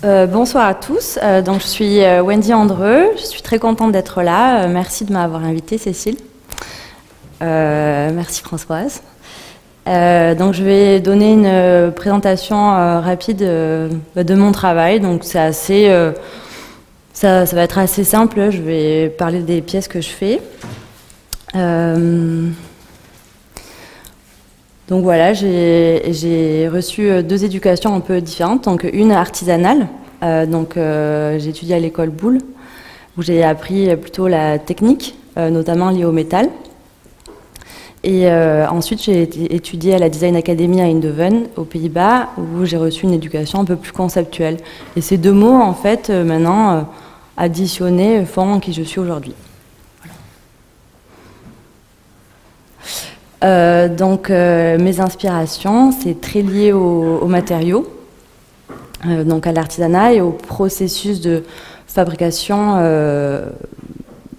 Bonsoir à tous. Donc, je suis Wendy Andreu. Je suis très contente d'être là. Merci de m'avoir invitée, Cécile. Merci, Françoise. Donc, je vais donner une présentation rapide de mon travail. Donc, c'est assez, ça va être assez simple. Je vais parler des pièces que je fais. Donc voilà, j'ai reçu deux éducations un peu différentes. Donc une artisanale, j'ai étudié à l'école Boulle, où j'ai appris plutôt la technique, notamment liée au métal. Et ensuite j'ai étudié à la Design Academy à Eindhoven, aux Pays-Bas, où j'ai reçu une éducation un peu plus conceptuelle. Et ces deux mots, en fait, maintenant, additionnés, font qui je suis aujourd'hui. Mes inspirations, c'est très lié aux matériaux, donc à l'artisanat et au processus de fabrication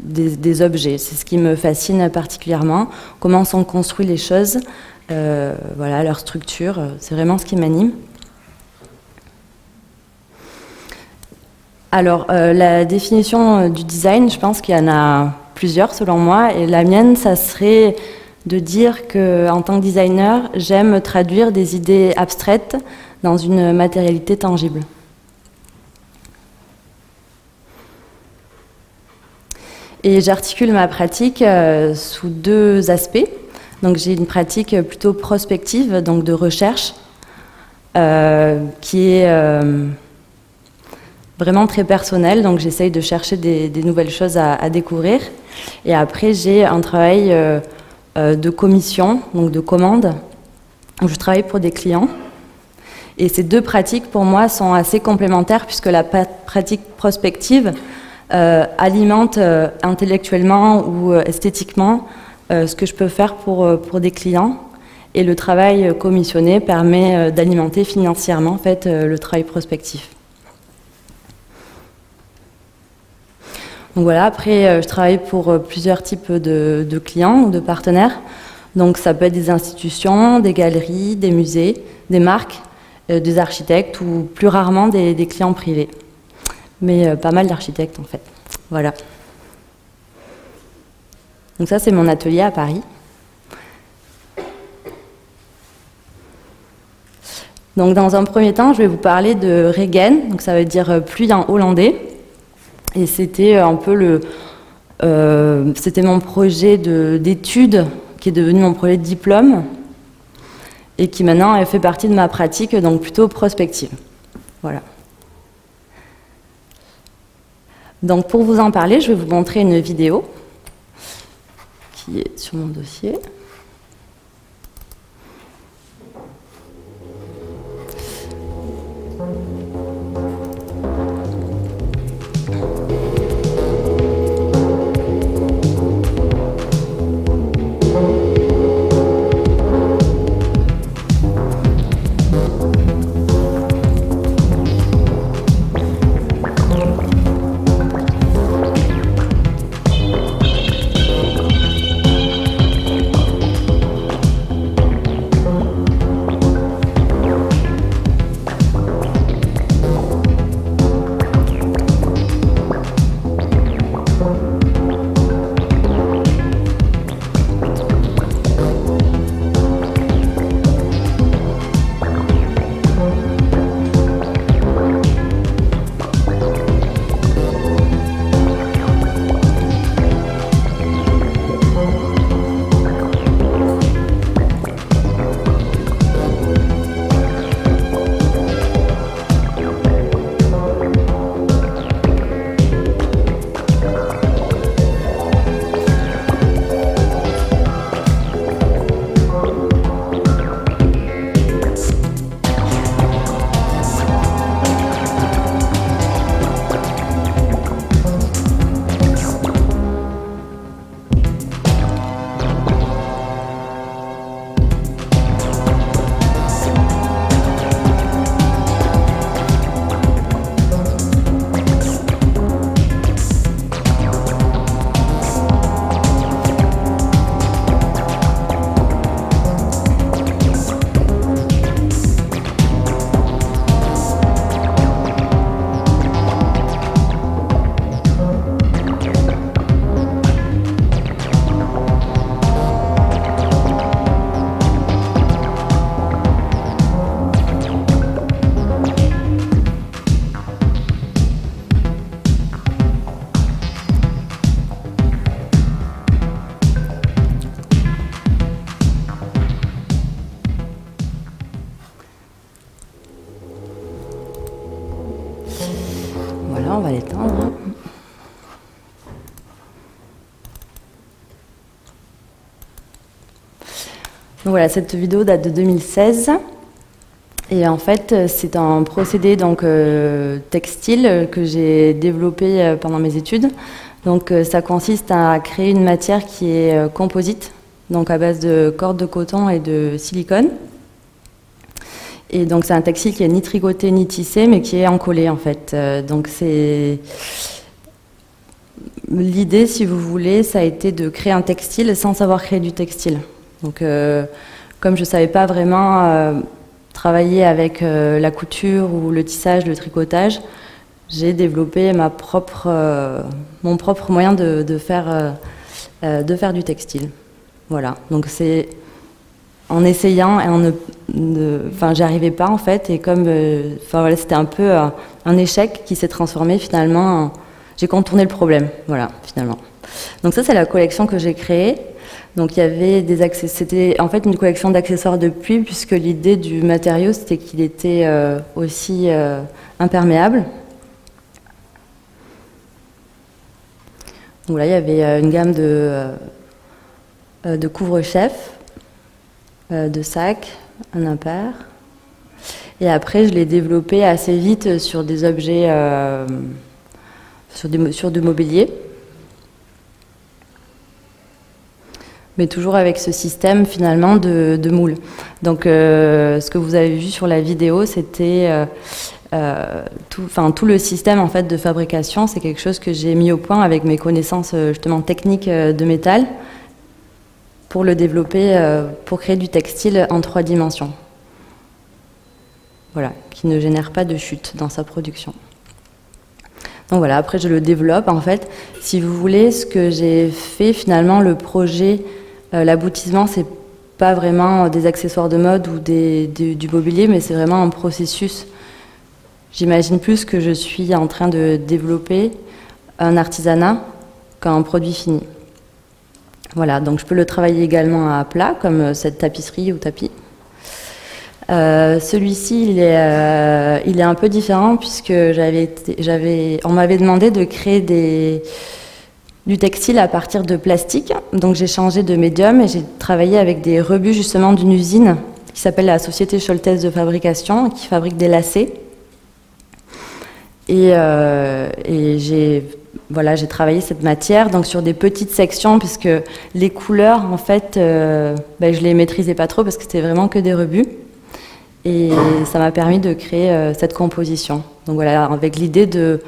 des objets. C'est ce qui me fascine particulièrement, comment sont construites les choses, voilà, leur structure, c'est vraiment ce qui m'anime. Alors, la définition du design, je pense qu'il y en a plusieurs selon moi, et la mienne, ça serait de dire qu'en tant que designer, j'aime traduire des idées abstraites dans une matérialité tangible. Et j'articule ma pratique sous deux aspects. Donc j'ai une pratique plutôt prospective, donc de recherche, qui est vraiment très personnelle. Donc j'essaye de chercher des nouvelles choses à découvrir. Et après, j'ai un travail de commission, donc de commande, où je travaille pour des clients. Et ces deux pratiques, pour moi, sont assez complémentaires, puisque la pratique prospective alimente intellectuellement ou esthétiquement ce que je peux faire pour des clients. Et le travail commissionné permet d'alimenter financièrement, en fait, le travail prospectif. Donc voilà, après, je travaille pour plusieurs types de clients ou de partenaires. Donc ça peut être des institutions, des galeries, des musées, des marques, des architectes ou plus rarement des clients privés. Mais pas mal d'architectes en fait. Voilà. Donc ça, c'est mon atelier à Paris. Donc dans un premier temps, je vais vous parler de regen, donc ça veut dire pluie en hollandais. Et c'était un peu c'était mon projet d'étude qui est devenu mon projet de diplôme et qui maintenant fait partie de ma pratique, donc plutôt prospective. Voilà. Donc pour vous en parler, je vais vous montrer une vidéo qui est sur mon dossier. Voilà, cette vidéo date de 2016. Et en fait, c'est un procédé donc, textile que j'ai développé pendant mes études. Donc, ça consiste à créer une matière qui est composite, donc à base de cordes de coton et de silicone. Et donc, c'est un textile qui est ni tricoté ni tissé, mais qui est encollé en fait. Donc, c'est l'idée, si vous voulez, ça a été de créer un textile sans savoir créer du textile. Donc, comme je ne savais pas vraiment travailler avec la couture ou le tissage, le tricotage, j'ai développé mon propre moyen de faire du textile. Voilà, donc c'est en essayant et j'y arrivais pas en fait, et comme voilà, c'était un peu un échec qui s'est transformé finalement j'ai contourné le problème, voilà, finalement. Donc ça, c'est la collection que j'ai créée. Donc il y avait c'était en fait une collection d'accessoires de pluie, puisque l'idée du matériau, c'était qu'il était aussi imperméable. Donc là, il y avait une gamme de couvre-chefs, de sacs, un impair. Et après, je l'ai développé assez vite sur des objets, sur du mobilier. Mais toujours avec ce système finalement de moule. Donc ce que vous avez vu sur la vidéo, c'était tout le système en fait de fabrication. C'est quelque chose que j'ai mis au point avec mes connaissances justement techniques de métal pour le développer, pour créer du textile en 3 dimensions. Voilà, qui ne génère pas de chute dans sa production. Donc voilà, après je le développe en fait. Si vous voulez, ce que j'ai fait finalement, le projet, l'aboutissement, c'est pas vraiment des accessoires de mode ou du mobilier, mais c'est vraiment un processus. J'imagine plus que je suis en train de développer un artisanat qu'un produit fini. Voilà, donc je peux le travailler également à plat, comme cette tapisserie ou tapis. Celui-ci, il est un peu différent, puisque on m'avait demandé de créer du textile à partir de plastique. Donc j'ai changé de médium et j'ai travaillé avec des rebuts justement d'une usine qui s'appelle la Société Scholtès de Fabrication, qui fabrique des lacets. Et j'ai travaillé cette matière donc sur des petites sections, puisque les couleurs, en fait, je les maîtrisais pas trop parce que c'était vraiment que des rebuts. Et ça m'a permis de créer cette composition. Donc voilà, avec l'idée de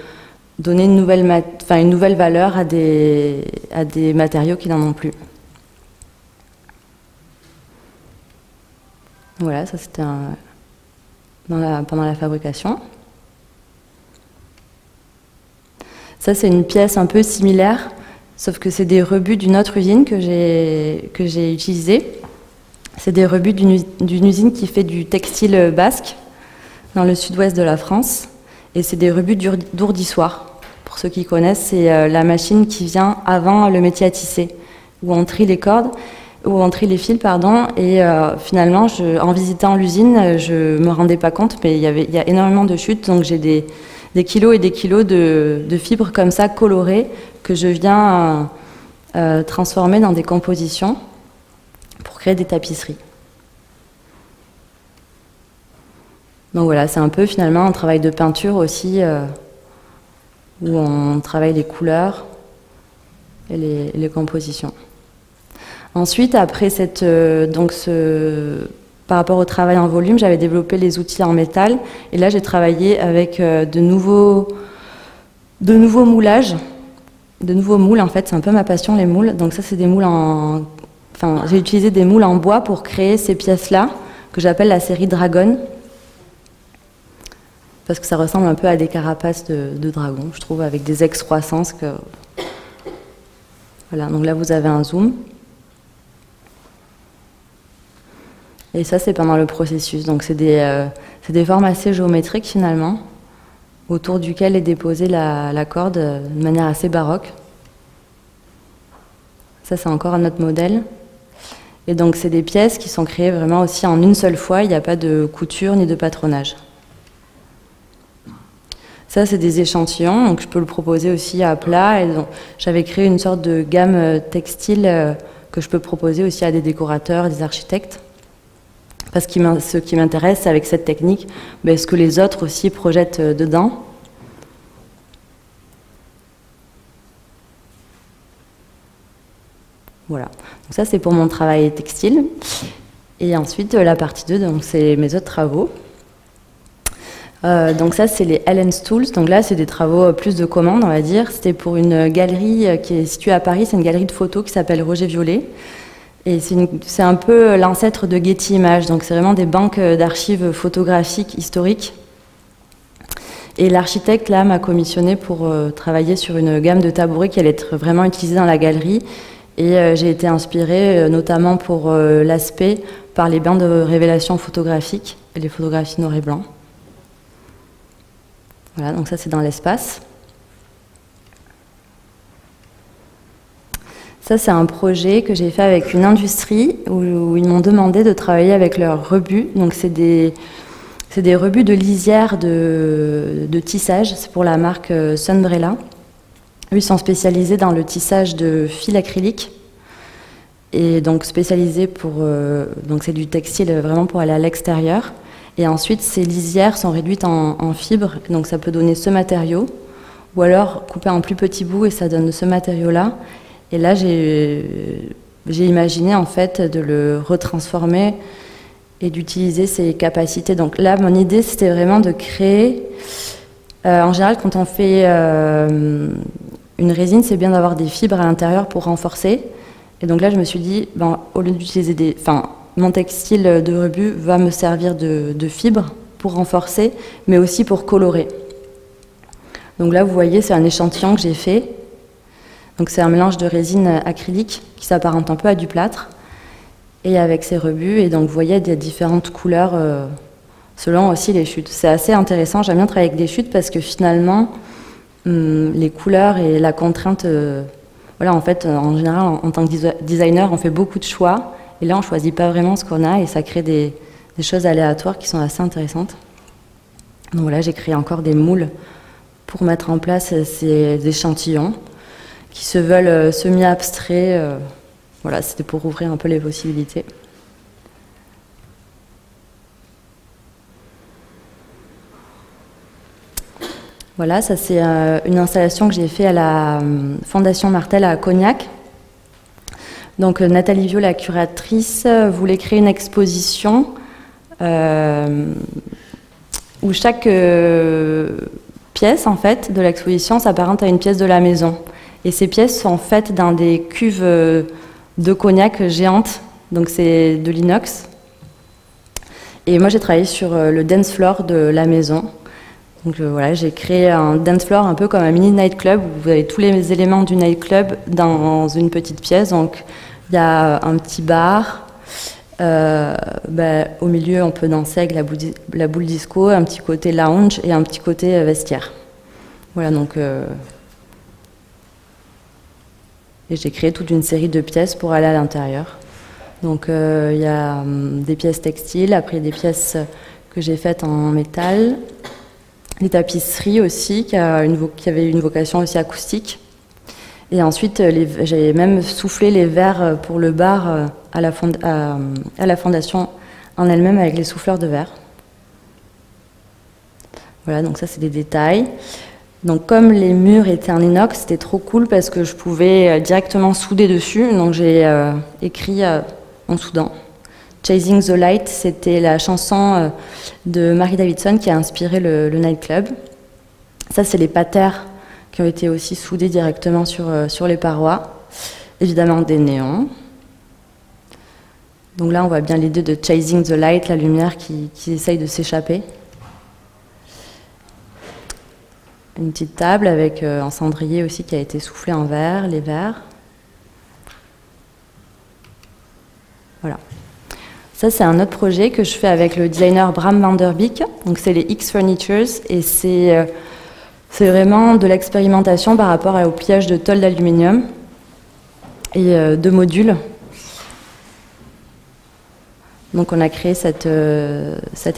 donner une nouvelle valeur à des matériaux qui n'en ont plus. Voilà, ça c'était pendant la fabrication. Ça, c'est une pièce un peu similaire, sauf que c'est des rebuts d'une autre usine que j'ai utilisée. C'est des rebuts d'une usine qui fait du textile basque, dans le sud-ouest de la France. Et c'est des rebuts d'ourdissoir. Pour ceux qui connaissent, c'est la machine qui vient avant le métier à tisser, où on trie les cordes, où on trie les fils, pardon. Et finalement, en visitant l'usine, je me rendais pas compte, mais il y a énormément de chutes. Donc j'ai des kilos et des kilos de fibres comme ça colorées que je viens transformer dans des compositions pour créer des tapisseries. Donc voilà, c'est un peu finalement un travail de peinture aussi où on travaille les couleurs et les compositions. Ensuite, après par rapport au travail en volume, j'avais développé les outils en métal, et là j'ai travaillé avec de nouveaux moulages, de nouveaux moules. En fait, c'est un peu ma passion, les moules. Donc ça, c'est des moules j'ai utilisé des moules en bois pour créer ces pièces-là, que j'appelle la série Dragon, parce que ça ressemble un peu à des carapaces de dragons, je trouve, avec des excroissances. Voilà, donc là vous avez un zoom. Et ça, c'est pendant le processus. Donc c'est des formes assez géométriques finalement, autour duquel est déposée la corde de manière assez baroque. Ça, c'est encore un autre modèle. Et donc c'est des pièces qui sont créées vraiment aussi en une seule fois, il n'y a pas de couture ni de patronage. Ça, c'est des échantillons, donc je peux le proposer aussi à plat. Et j'avais créé une sorte de gamme textile que je peux proposer aussi à des décorateurs, des architectes. Parce que ce qui m'intéresse, c'est avec cette technique, ben, ce que les autres aussi projettent dedans. Voilà, donc ça c'est pour mon travail textile. Et ensuite la partie 2, donc c'est mes autres travaux. Donc ça c'est les Ellen's Tools, donc là c'est des travaux plus de commande on va dire. C'était pour une galerie qui est située à Paris, c'est une galerie de photos qui s'appelle Roger Violet. Et c'est un peu l'ancêtre de Getty Images, donc c'est vraiment des banques d'archives photographiques historiques. Et l'architecte là m'a commissionné pour travailler sur une gamme de tabourets qui allait être vraiment utilisée dans la galerie. Et j'ai été inspirée notamment pour l'aspect par les bandes de révélation photographiques et les photographies noir et blanc. Voilà, donc ça c'est dans l'espace. Ça c'est un projet que j'ai fait avec une industrie où ils m'ont demandé de travailler avec leurs rebuts. Donc c'est des rebuts de lisière de tissage, c'est pour la marque Sunbrella. Eux, ils sont spécialisés dans le tissage de fil acrylique et donc spécialisés pour donc c'est du textile vraiment pour aller à l'extérieur. Et ensuite, ces lisières sont réduites en fibres, donc ça peut donner ce matériau, ou alors couper en plus petits bouts et ça donne ce matériau-là. Et là, j'ai imaginé en fait de le retransformer et d'utiliser ses capacités. Donc là, mon idée, c'était vraiment de créer. En général, quand on fait une résine, c'est bien d'avoir des fibres à l'intérieur pour renforcer. Et donc là, je me suis dit, ben, au lieu d'utiliser mon textile de rebut va me servir de fibres pour renforcer, mais aussi pour colorer. Donc là, vous voyez, c'est un échantillon que j'ai fait. Donc c'est un mélange de résine acrylique qui s'apparente un peu à du plâtre, et avec ces rebuts. Et donc vous voyez des différentes couleurs selon aussi les chutes. C'est assez intéressant, j'aime bien travailler avec des chutes parce que finalement, les couleurs et la contrainte, voilà, en fait, en général, en tant que designer, on fait beaucoup de choix, et là, on ne choisit pas vraiment ce qu'on a, et ça crée des choses aléatoires qui sont assez intéressantes. Donc voilà, j'ai créé encore des moules pour mettre en place ces échantillons qui se veulent semi-abstraits. Voilà, c'était pour ouvrir un peu les possibilités. Voilà, ça c'est une installation que j'ai faite à la Fondation Martel à Cognac. Donc Nathalie Viau, la curatrice, voulait créer une exposition où chaque pièce en fait de l'exposition s'apparente à une pièce de la maison. Et ces pièces sont faites dans des cuves de cognac géantes, donc c'est de l'inox. Et moi j'ai travaillé sur le dance floor de la maison. Donc voilà, j'ai créé un dance floor un peu comme un mini nightclub où vous avez tous les éléments du nightclub dans une petite pièce. Donc il y a un petit bar, au milieu on peut danser avec la boule disco, un petit côté lounge et un petit côté vestiaire. Voilà, donc et j'ai créé toute une série de pièces pour aller à l'intérieur. Donc il y a des pièces textiles, après des pièces que j'ai faites en métal. Les tapisseries aussi, qui avaient une vocation aussi acoustique. Et ensuite, j'ai même soufflé les verres pour le bar à la fondation en elle-même avec les souffleurs de verre. Voilà, donc ça c'est des détails. Donc comme les murs étaient en inox, c'était trop cool parce que je pouvais directement souder dessus. Donc j'ai écrit en soudant. Chasing the Light, c'était la chanson de Mary Davidson qui a inspiré le nightclub. Ça, c'est les patères qui ont été aussi soudés directement sur les parois. Évidemment, des néons. Donc là, on voit bien l'idée de Chasing the Light, la lumière qui essaye de s'échapper. Une petite table avec un cendrier aussi qui a été soufflé en verre, les verres. Voilà. Ça, c'est un autre projet que je fais avec le designer Bram van der Beek. Donc, c'est les X Furnitures et c'est vraiment de l'expérimentation par rapport au pliage de tôle d'aluminium et de modules. Donc, on a créé cette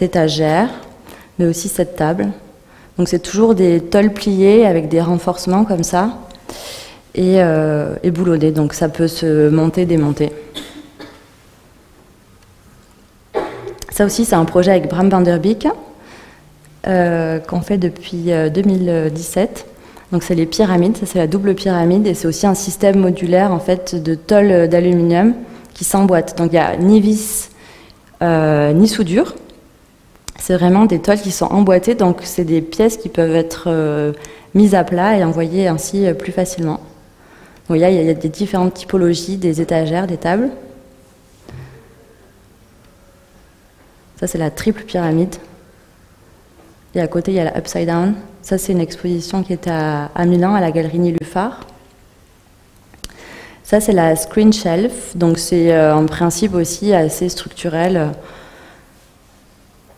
étagère, mais aussi cette table. Donc, c'est toujours des tôles pliées avec des renforcements comme ça et boulonnées. Donc, ça peut se monter, démonter. Ça aussi, c'est un projet avec Bram van der Beek qu'on fait depuis 2017. Donc c'est les pyramides, ça c'est la double pyramide et c'est aussi un système modulaire en fait de tôle d'aluminium qui s'emboîte. Donc il n'y a ni vis ni soudure. C'est vraiment des tôles qui sont emboîtées, donc c'est des pièces qui peuvent être mises à plat et envoyées ainsi plus facilement. Donc il y a des différentes typologies, des étagères, des tables. Ça c'est la triple pyramide. Et à côté il y a la Upside Down. Ça, c'est une exposition qui est à Milan, à la galerie Nilufar. Ça, c'est la Screen Shelf. Donc, c'est en principe aussi assez structurel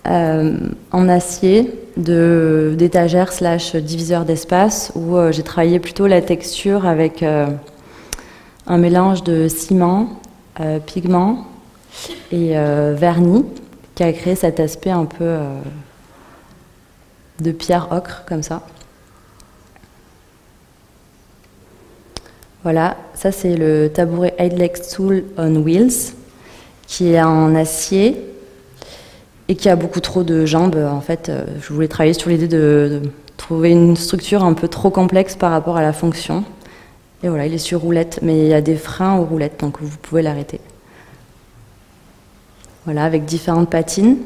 en acier d'étagère / diviseur d'espace où j'ai travaillé plutôt la texture avec un mélange de ciment, pigment et vernis qui a créé cet aspect un peu de pierre ocre, comme ça. Voilà, ça c'est le tabouret 8-leg stool on wheels, qui est en acier et qui a beaucoup trop de jambes. En fait, je voulais travailler sur l'idée de trouver une structure un peu trop complexe par rapport à la fonction. Et voilà, il est sur roulette, mais il y a des freins aux roulettes, donc vous pouvez l'arrêter. Voilà, avec différentes patines.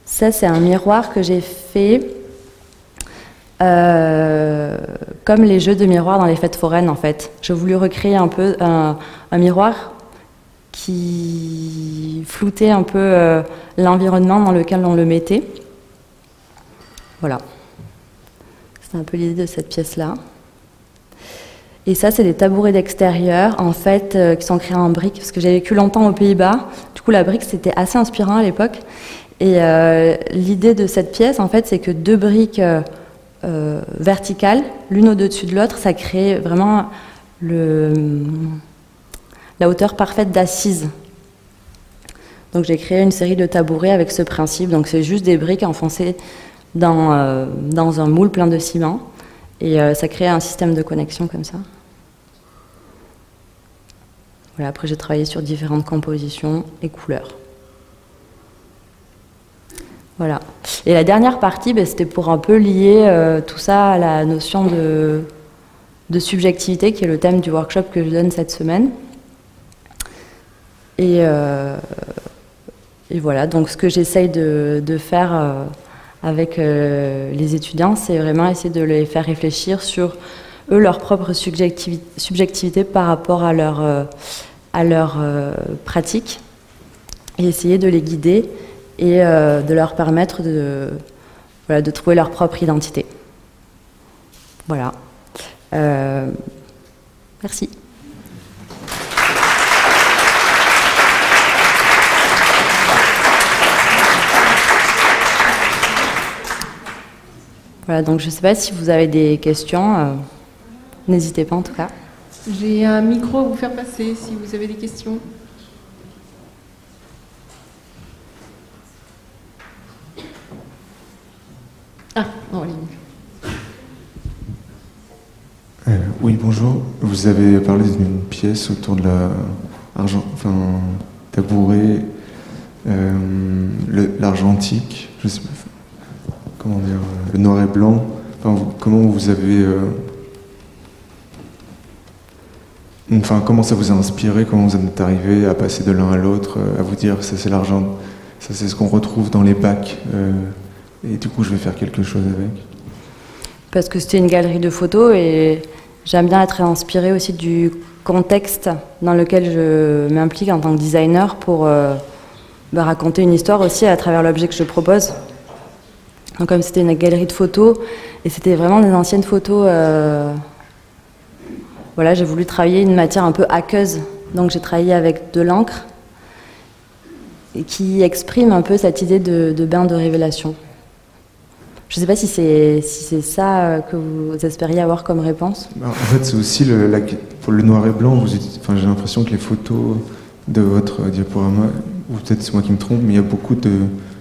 Ça, c'est un miroir que j'ai fait comme les jeux de miroirs dans les fêtes foraines, en fait. J'ai voulu recréer un peu un miroir qui floutait un peu l'environnement dans lequel on le mettait. Voilà. C'est un peu l'idée de cette pièce-là. Et ça, c'est des tabourets d'extérieur, en fait, qui sont créés en briques, parce que j'ai vécu longtemps aux Pays-Bas. Du coup, la brique, c'était assez inspirant à l'époque. Et l'idée de cette pièce, en fait, c'est que deux briques verticales, l'une au-dessus de l'autre, ça crée vraiment la hauteur parfaite d'assise. Donc j'ai créé une série de tabourets avec ce principe. Donc c'est juste des briques enfoncées dans un moule plein de ciment. Et ça crée un système de connexion comme ça. Voilà, après j'ai travaillé sur différentes compositions et couleurs. Voilà. Et la dernière partie, c'était pour un peu lier tout ça à la notion de subjectivité, qui est le thème du workshop que je donne cette semaine. Et voilà, donc ce que j'essaye de faire avec les étudiants, c'est vraiment essayer de les faire réfléchir sur eux, leur propre subjectivité par rapport à leur pratique, et essayer de les guider et de leur permettre de trouver leur propre identité. Voilà. Merci. Voilà, donc je ne sais pas si vous avez des questions, n'hésitez pas en tout cas. J'ai un micro à vous faire passer si vous avez des questions. Ah, en ligne. Oui, bonjour. Vous avez parlé d'une pièce autour de tabouret, l'argentique, je sais pas, comment dire, le noir et blanc. Comment vous avez, comment ça vous a inspiré, comment vous en êtes arrivé à passer de l'un à l'autre, à vous dire ça c'est l'argent, ça c'est ce qu'on retrouve dans les bacs. Et du coup, je vais faire quelque chose avec. Parce que c'était une galerie de photos et j'aime bien être inspirée aussi du contexte dans lequel je m'implique en tant que designer pour raconter une histoire aussi à travers l'objet que je propose. Donc comme c'était une galerie de photos et c'était vraiment des anciennes photos, voilà, j'ai voulu travailler une matière un peu aqueuse. Donc j'ai travaillé avec de l'encre et qui exprime un peu cette idée de bain de révélation. Je ne sais pas si c'est ça que vous espériez avoir comme réponse. En fait, c'est aussi pour le noir et blanc. J'ai l'impression que les photos de votre diaporama, ou peut-être c'est moi qui me trompe, mais il y a beaucoup de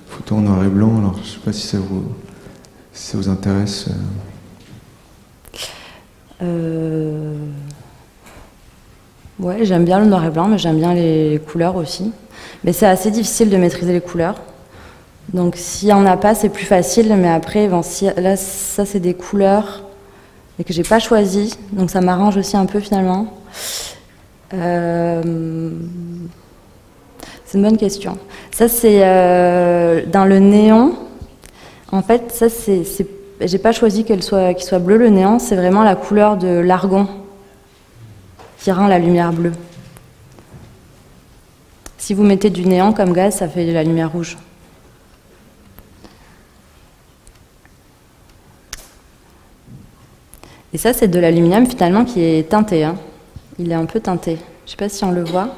photos en noir et blanc. Alors, je ne sais pas si ça vous intéresse. Ouais, j'aime bien le noir et blanc, mais j'aime bien les couleurs aussi. Mais c'est assez difficile de maîtriser les couleurs. Donc s'il n'y en a pas, c'est plus facile. Mais après, bon, si, là, ça, c'est des couleurs et que j'ai pas choisies. Donc ça m'arrange aussi un peu finalement. C'est une bonne question. Ça, c'est dans le néon. En fait, ça, j'ai pas choisi qu'il soit bleu, le néon. C'est vraiment la couleur de l'argon qui rend la lumière bleue. Si vous mettez du néon comme gaz, ça fait de la lumière rouge. Et ça, c'est de l'aluminium finalement qui est teinté. Hein. Il est un peu teinté. Je ne sais pas si on le voit.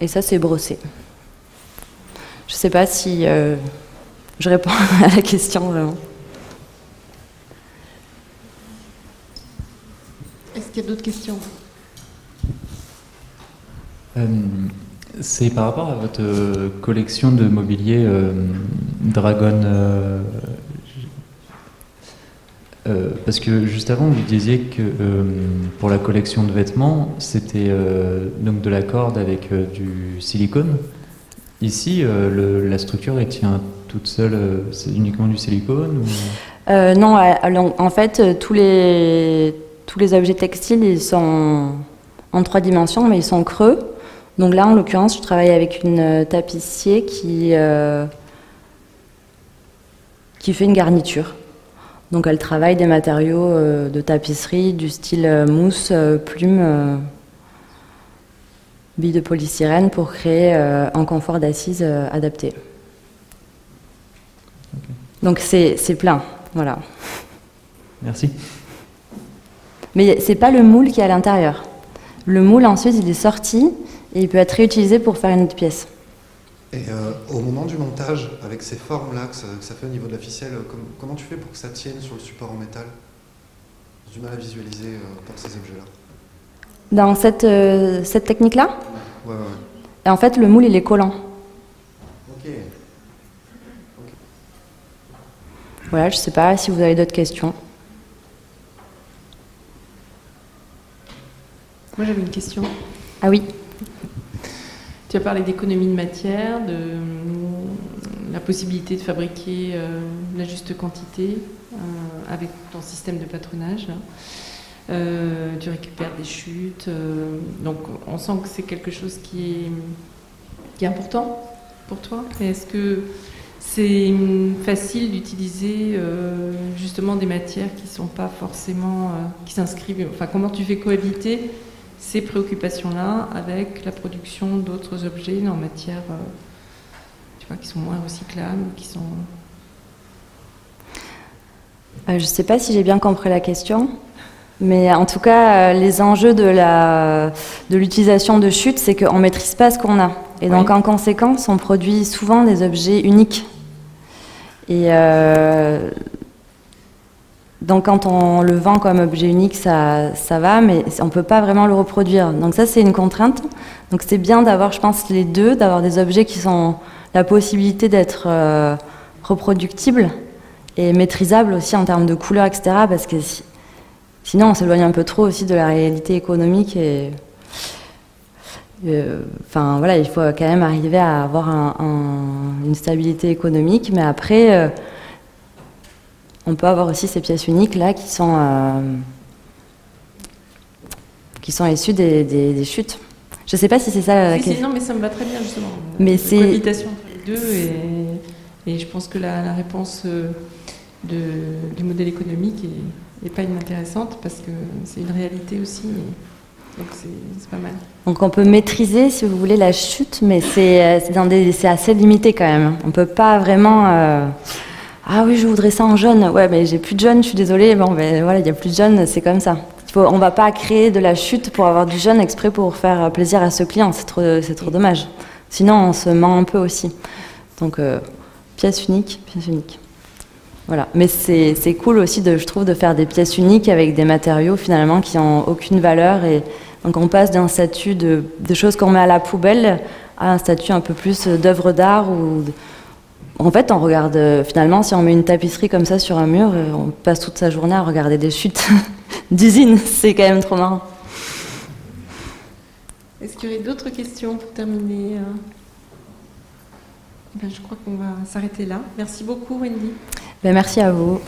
Et ça, c'est brossé. Je ne sais pas si je réponds à la question vraiment. Est-ce qu'il y a d'autres questions? C'est par rapport à votre collection de mobilier Dragon. Parce que juste avant, vous disiez que pour la collection de vêtements, c'était donc de la corde avec du silicone. Ici, la structure, elle tient toute seule, c'est uniquement du silicone ou... Non, en fait, tous les objets textiles, ils sont en 3 dimensions, mais ils sont creux. Donc là, en l'occurrence, je travaille avec une tapissier qui fait une garniture. Donc elle travaille des matériaux de tapisserie du style mousse, plume, billes de polystyrène pour créer un confort d'assise adapté. Okay. Donc c'est plein, voilà. Merci. Mais c'est pas le moule qui est à l'intérieur. Le moule ensuite il est sorti et il peut être réutilisé pour faire une autre pièce. Et au moment du montage, avec ces formes-là que ça fait au niveau de la ficelle, comment tu fais pour que ça tienne sur le support en métal? J'ai du mal à visualiser pour ces objets-là. Dans cette technique-là? Ouais. Et en fait, le moule, il est collant. Ok. Voilà, je sais pas si vous avez d'autres questions. Moi, j'avais une question. Ah oui. Tu as parlé d'économie de matière, de la possibilité de fabriquer la juste quantité avec ton système de patronage. Là. Tu récupères des chutes. Donc, on sent que c'est quelque chose qui est important pour toi. Est-ce que c'est facile d'utiliser justement des matières qui ne sont pas forcément... qui s'inscrivent... Enfin, comment tu fais cohabiter ces préoccupations-là avec la production d'autres objets en matière, tu vois, qui sont moins recyclables, qui sont... Je ne sais pas si j'ai bien compris la question, mais en tout cas, les enjeux de l'utilisation de chutes, c'est qu'on ne maîtrise pas ce qu'on a. Et donc, en conséquence, on produit souvent des objets uniques. Et donc quand on le vend comme objet unique, ça va, mais on ne peut pas vraiment le reproduire. Donc ça, c'est une contrainte. Donc c'est bien d'avoir, je pense, les deux, d'avoir des objets qui ont la possibilité d'être reproductibles et maîtrisables aussi en termes de couleurs, etc. Parce que sinon, on s'éloigne un peu trop aussi de la réalité économique. Et enfin, voilà, il faut quand même arriver à avoir une stabilité économique. Mais après... on peut avoir aussi ces pièces uniques là qui sont issues des chutes. Je ne sais pas si c'est ça la question. Non, mais ça me va très bien justement. Mais c'est cohabitation entre les deux et je pense que la réponse du modèle économique est pas inintéressante parce que c'est une réalité aussi. Donc c'est pas mal. Donc on peut maîtriser, si vous voulez, la chute, mais c'est assez limité quand même. On ne peut pas vraiment... Ah oui, je voudrais ça en jaune. Ouais, mais j'ai plus de jaune, je suis désolée. Bon, ben voilà, il n'y a plus de jaune, c'est comme ça. On ne va pas créer de la chute pour avoir du jaune exprès pour faire plaisir à ce client. C'est trop dommage. Sinon, on se ment un peu aussi. Donc, pièce unique. Voilà. Mais c'est cool aussi, je trouve, de faire des pièces uniques avec des matériaux finalement qui n'ont aucune valeur. Et donc, on passe d'un statut de choses qu'on met à la poubelle à un statut un peu plus d'œuvre d'art ou... En fait, on regarde, finalement, si on met une tapisserie comme ça sur un mur, on passe toute sa journée à regarder des chutes. d'usine. C'est quand même trop marrant. Est-ce qu'il y aurait d'autres questions pour terminer? Je crois qu'on va s'arrêter là. Merci beaucoup, Wendy. Ben, merci à vous.